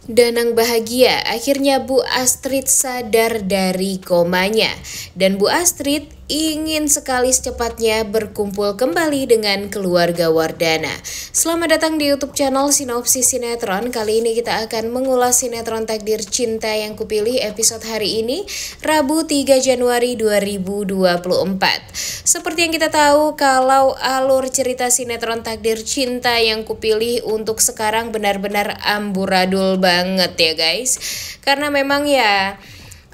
Danang bahagia, akhirnya Bu Astrid sadar dari komanya. Dan Bu Astrid ingin sekali secepatnya berkumpul kembali dengan keluarga Wardana. Selamat datang di YouTube channel Sinopsis Sinetron. Kali ini kita akan mengulas sinetron Takdir Cinta Yang Kupilih episode hari ini, Rabu 3 Januari 2024. Seperti yang kita tahu, kalau alur cerita sinetron Takdir Cinta Yang Kupilih untuk sekarang benar-benar amburadul banget ya guys. Karena memang ya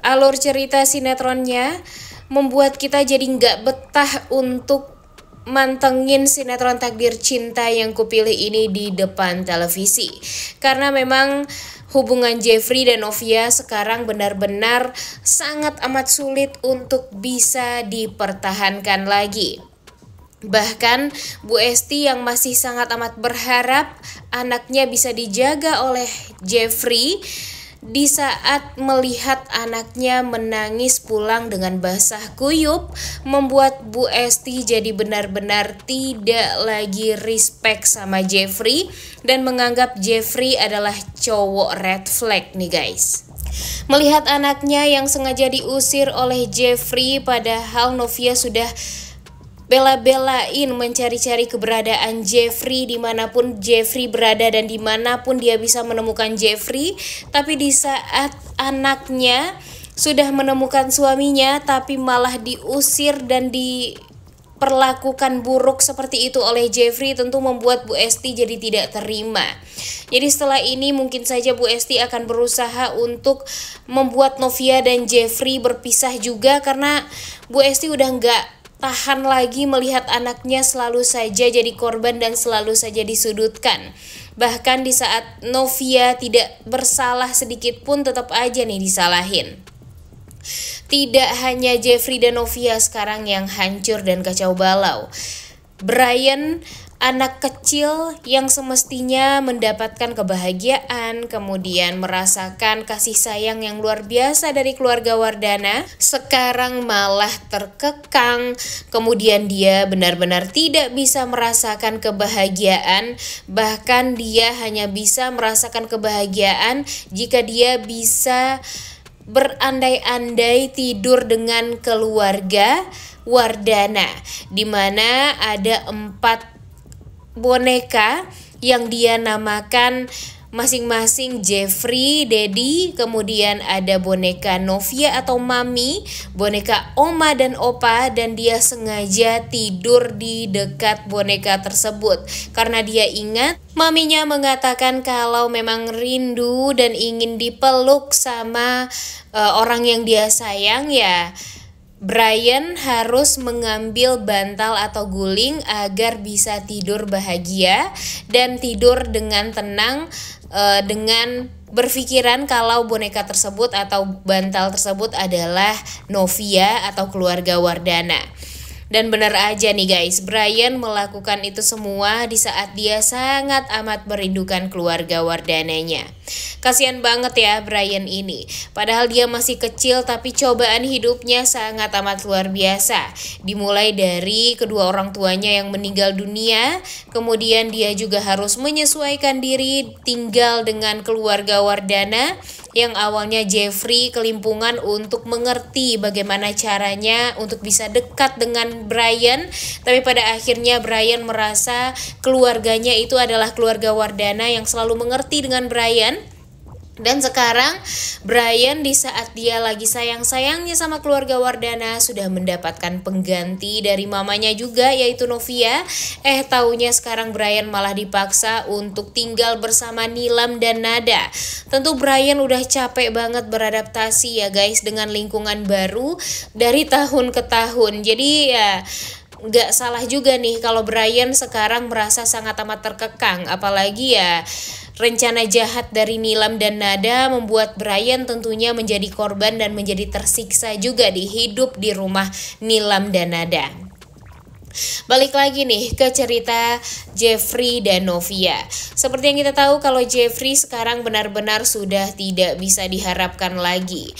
alur cerita sinetronnya membuat kita jadi nggak betah untuk mantengin sinetron Takdir Cinta Yang Kupilih ini di depan televisi. Karena memang hubungan Jeffrey dan Novia sekarang benar-benar sangat amat sulit untuk bisa dipertahankan lagi. Bahkan Bu Esti yang masih sangat amat berharap anaknya bisa dijaga oleh Jeffrey, di saat melihat anaknya menangis pulang dengan basah kuyup, membuat Bu Esti jadi benar-benar tidak lagi respect sama Jeffrey dan menganggap Jeffrey adalah cowok red flag nih guys. Melihat anaknya yang sengaja diusir oleh Jeffrey padahal Novia sudah bela-belain mencari-cari keberadaan Jeffrey dimanapun Jeffrey berada dan dimanapun dia bisa menemukan Jeffrey. Tapi di saat anaknya sudah menemukan suaminya tapi malah diusir dan diperlakukan buruk seperti itu oleh Jeffrey, tentu membuat Bu Esti jadi tidak terima. Jadi setelah ini mungkin saja Bu Esti akan berusaha untuk membuat Novia dan Jeffrey berpisah juga, karena Bu Esti udah nggak tahan lagi melihat anaknya selalu saja jadi korban dan selalu saja disudutkan. Bahkan di saat Novia tidak bersalah sedikit pun tetap aja nih disalahin. Tidak hanya Jeffrey dan Novia sekarang yang hancur dan kacau balau. Brian, anak kecil yang semestinya mendapatkan kebahagiaan, kemudian merasakan kasih sayang yang luar biasa dari keluarga Wardana, sekarang malah terkekang. Kemudian dia benar-benar tidak bisa merasakan kebahagiaan. Bahkan dia hanya bisa merasakan kebahagiaan jika dia bisa berandai-andai tidur dengan keluarga Wardana, di mana ada 4 boneka yang dia namakan masing-masing Jeffrey, Daddy, kemudian ada boneka Novia atau Mami, boneka Oma dan Opa, dan dia sengaja tidur di dekat boneka tersebut karena dia ingat maminya mengatakan kalau memang rindu dan ingin dipeluk sama orang yang dia sayang ya. Brian harus mengambil bantal atau guling agar bisa tidur bahagia dan tidur dengan tenang, dengan berpikiran kalau boneka tersebut atau bantal tersebut adalah Novia atau keluarga Wardana. Dan benar aja nih guys, Brian melakukan itu semua di saat dia sangat amat merindukan keluarga Wardananya. Kasian banget ya Brian ini. Padahal dia masih kecil tapi cobaan hidupnya sangat amat luar biasa. Dimulai dari kedua orang tuanya yang meninggal dunia, kemudian dia juga harus menyesuaikan diri tinggal dengan keluarga Wardana, yang awalnya Jeffrey kelimpungan untuk mengerti bagaimana caranya untuk bisa dekat dengan Brian. Tapi pada akhirnya Brian merasa keluarganya itu adalah keluarga Wardana yang selalu mengerti dengan Brian. Dan sekarang Brian di saat dia lagi sayang-sayangnya sama keluarga Wardana sudah mendapatkan pengganti dari mamanya juga, yaitu Novia. Taunya sekarang Brian malah dipaksa untuk tinggal bersama Nilam dan Nada. Tentu Brian udah capek banget beradaptasi ya guys dengan lingkungan baru dari tahun ke tahun. Jadi ya nggak salah juga nih kalau Brian sekarang merasa sangat amat terkekang. Apalagi ya rencana jahat dari Nilam dan Nada membuat Brian tentunya menjadi korban dan menjadi tersiksa juga di hidup di rumah Nilam dan Nada. Balik lagi nih ke cerita Jeffrey dan Novia. Seperti yang kita tahu kalau Jeffrey sekarang benar-benar sudah tidak bisa diharapkan lagi.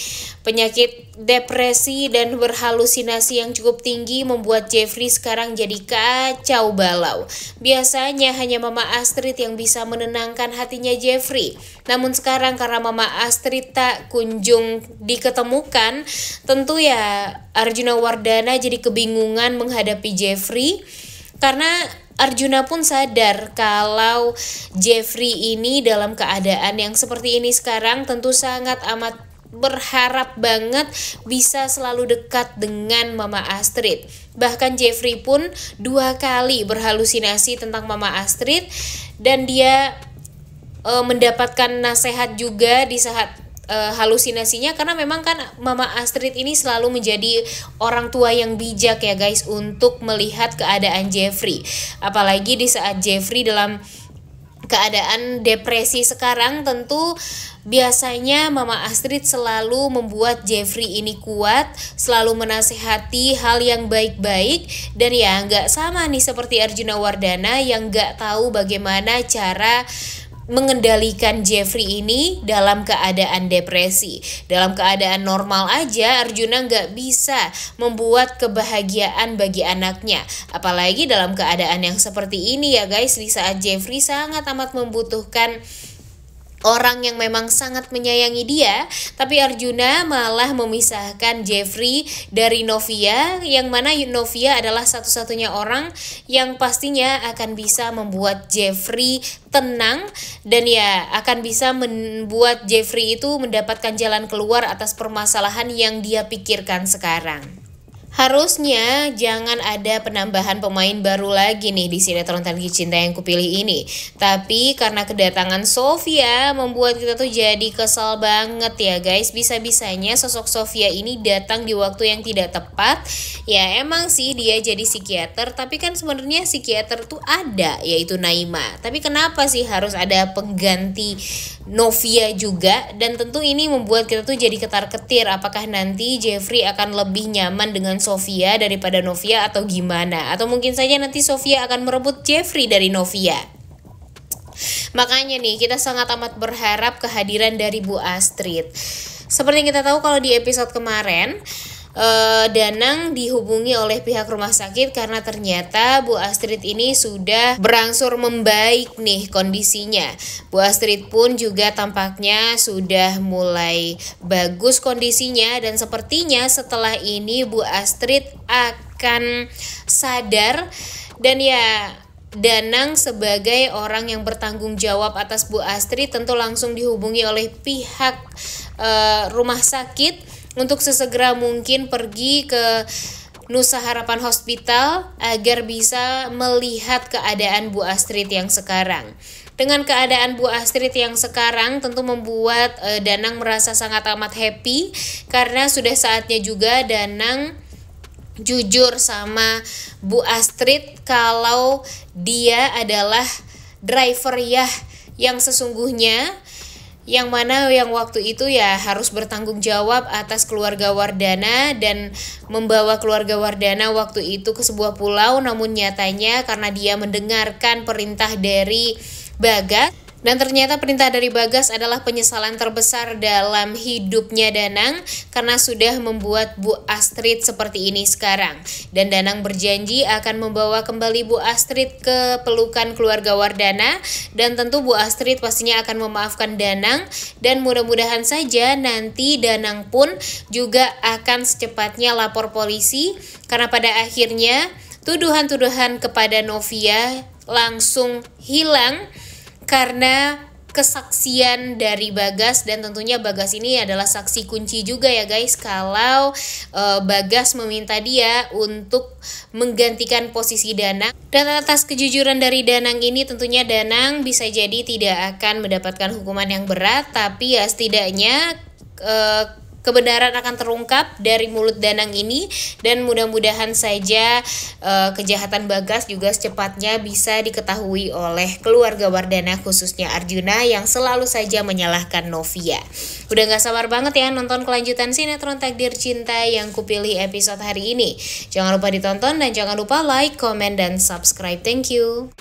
Penyakit depresi dan berhalusinasi yang cukup tinggi membuat Jeffrey sekarang jadi kacau balau. Biasanya hanya Mama Astrid yang bisa menenangkan hatinya Jeffrey. Namun sekarang karena Mama Astrid tak kunjung diketemukan, tentu ya Arjuna Wardana jadi kebingungan menghadapi Jeffrey. Karena Arjuna pun sadar kalau Jeffrey ini dalam keadaan yang seperti ini sekarang tentu sangat amat berharap banget bisa selalu dekat dengan Mama Astrid. Bahkan Jeffrey pun 2 kali berhalusinasi tentang Mama Astrid dan dia mendapatkan nasihat juga di saat halusinasinya, karena memang kan Mama Astrid ini selalu menjadi orang tua yang bijak ya guys untuk melihat keadaan Jeffrey. Apalagi di saat Jeffrey dalam keadaan depresi sekarang, tentu biasanya Mama Astrid selalu membuat Jeffrey ini kuat, selalu menasehati hal yang baik-baik. Dan ya nggak sama nih seperti Arjuna Wardana yang nggak tahu bagaimana cara mengendalikan Jeffrey ini dalam keadaan depresi. Dalam keadaan normal aja Arjuna nggak bisa membuat kebahagiaan bagi anaknya, apalagi dalam keadaan yang seperti ini ya guys, di saat Jeffrey sangat amat membutuhkan orang yang memang sangat menyayangi dia. Tapi Arjuna malah memisahkan Jeffrey dari Novia, yang mana Novia adalah satu-satunya orang yang pastinya akan bisa membuat Jeffrey tenang dan ya akan bisa membuat Jeffrey itu mendapatkan jalan keluar atas permasalahan yang dia pikirkan sekarang. Harusnya jangan ada penambahan pemain baru lagi nih di sinetron Tangki Cinta yang kupilih ini. Tapi karena kedatangan Sofia membuat kita tuh jadi kesal banget ya guys. Bisa-bisanya sosok Sofia ini datang di waktu yang tidak tepat. Ya emang sih dia jadi psikiater, tapi kan sebenarnya psikiater tuh ada, yaitu Naima. Tapi kenapa sih harus ada pengganti Novia juga? Dan tentu ini membuat kita tuh jadi ketar-ketir, apakah nanti Jeffrey akan lebih nyaman dengan Sofia daripada Novia atau gimana, atau mungkin saja nanti Sofia akan merebut Jeffrey dari Novia. Makanya nih kita sangat amat berharap kehadiran dari Bu Astrid. Seperti yang kita tahu kalau di episode kemarin Danang dihubungi oleh pihak rumah sakit karena ternyata Bu Astrid ini sudah berangsur membaik nih kondisinya. Bu Astrid pun juga tampaknya sudah mulai bagus kondisinya, dan sepertinya setelah ini Bu Astrid akan sadar. Dan ya Danang sebagai orang yang bertanggung jawab atas Bu Astrid tentu langsung dihubungi oleh pihak rumah sakit untuk sesegera mungkin pergi ke Nusa Harapan Hospital agar bisa melihat keadaan Bu Astrid yang sekarang. Dengan keadaan Bu Astrid yang sekarang tentu membuat Danang merasa sangat amat happy, karena sudah saatnya juga Danang jujur sama Bu Astrid kalau dia adalah driver ya yang sesungguhnya, yang mana yang waktu itu ya harus bertanggung jawab atas keluarga Wardana dan membawa keluarga Wardana waktu itu ke sebuah pulau. Namun nyatanya karena dia mendengarkan perintah dari Bagas, dan ternyata perintah dari Bagas adalah penyesalan terbesar dalam hidupnya Danang karena sudah membuat Bu Astrid seperti ini sekarang. Dan Danang berjanji akan membawa kembali Bu Astrid ke pelukan keluarga Wardana, dan tentu Bu Astrid pastinya akan memaafkan Danang, dan mudah-mudahan saja nanti Danang pun juga akan secepatnya lapor polisi, karena pada akhirnya tuduhan-tuduhan kepada Novia langsung hilang karena kesaksian dari Bagas. Dan tentunya Bagas ini adalah saksi kunci juga ya guys, kalau Bagas meminta dia untuk menggantikan posisi Danang. Dan atas kejujuran dari Danang ini tentunya Danang bisa jadi tidak akan mendapatkan hukuman yang berat, tapi ya setidaknya kebenaran akan terungkap dari mulut Danang ini, dan mudah-mudahan saja kejahatan Bagas juga secepatnya bisa diketahui oleh keluarga Wardana, khususnya Arjuna yang selalu saja menyalahkan Novia. Udah gak sabar banget ya nonton kelanjutan sinetron Takdir Cinta yang kupilih episode hari ini. Jangan lupa ditonton dan jangan lupa like, comment, dan subscribe. Thank you.